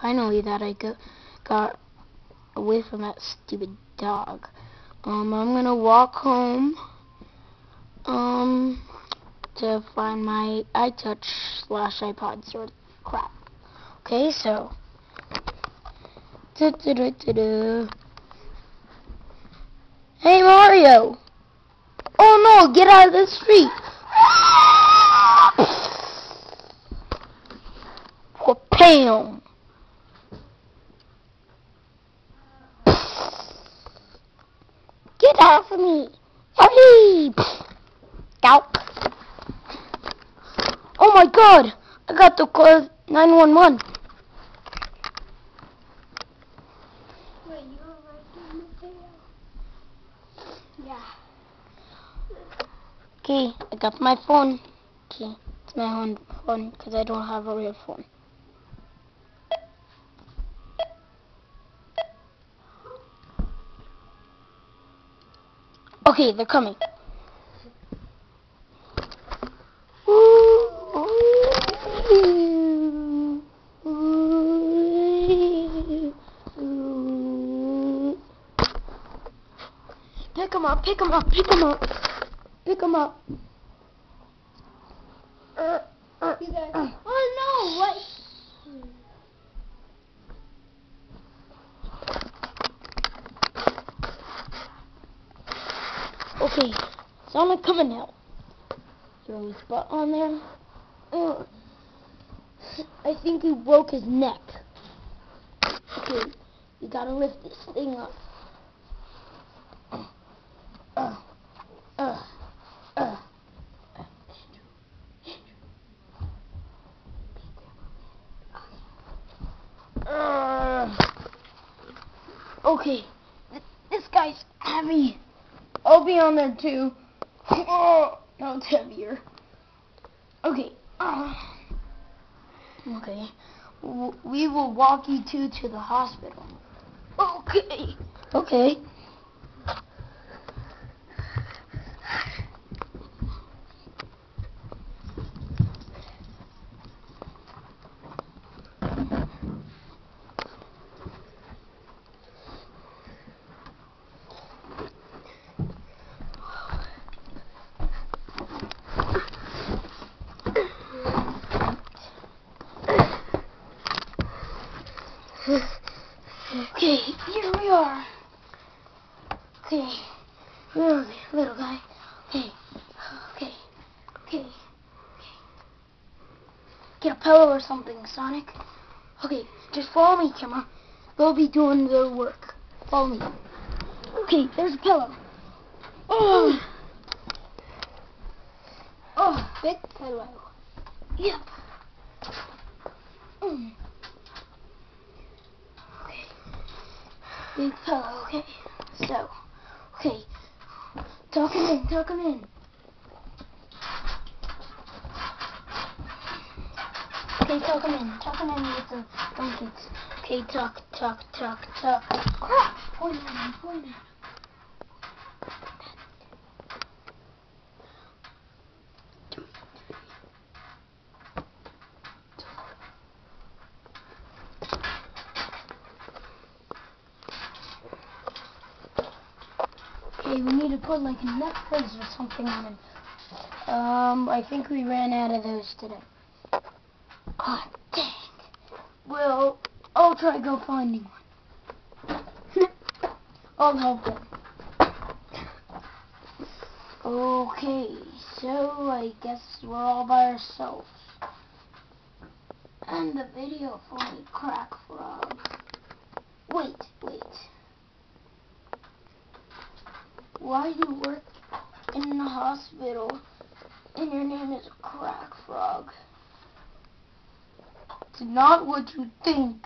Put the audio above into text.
Finally that I got away from that stupid dog. I'm gonna walk home to find my iTouch/iPod sort of crap. Okay, so hey Mario! Oh no, get out of the street! Bam! Get off of me! Hurry! Out! Oh my god! I got to call 911. Wait, you were right in the video? Yeah. Okay, I got my phone. Okay, it's my own phone because I don't have a real phone. Okay, they're coming. Pick him up, pick him up, pick him up. Pick him up. You guys, oh no, what? Okay, Sonic coming now. Throw his butt on there. I think he broke his neck. Okay, you gotta lift this thing up. Okay, this guy's heavy. I'll be on there too. Oh, no, it's heavier. Okay. Okay. We will walk you two to the hospital. Okay. Okay. Okay, here we are. Okay, little guy. Okay. Get a pillow or something, Sonic. Okay, just follow me, camera. They'll be doing the work. Follow me. Okay, there's a pillow. Oh, Big pillow. yep. Big pillow, okay? So, okay. Tuck him in. Okay, tuck him in with the blankets. Okay, tuck. Crap! Point at him. Okay, we need to put like a neck brace or something on him. I think we ran out of those today. God dang. Well, I'll try go finding one. I'll help him. Okay, so I guess we're all by ourselves. And the video for me, Crack Frog. Wait. Why do you work in the hospital and your name is Crack Frog? It's not what you think.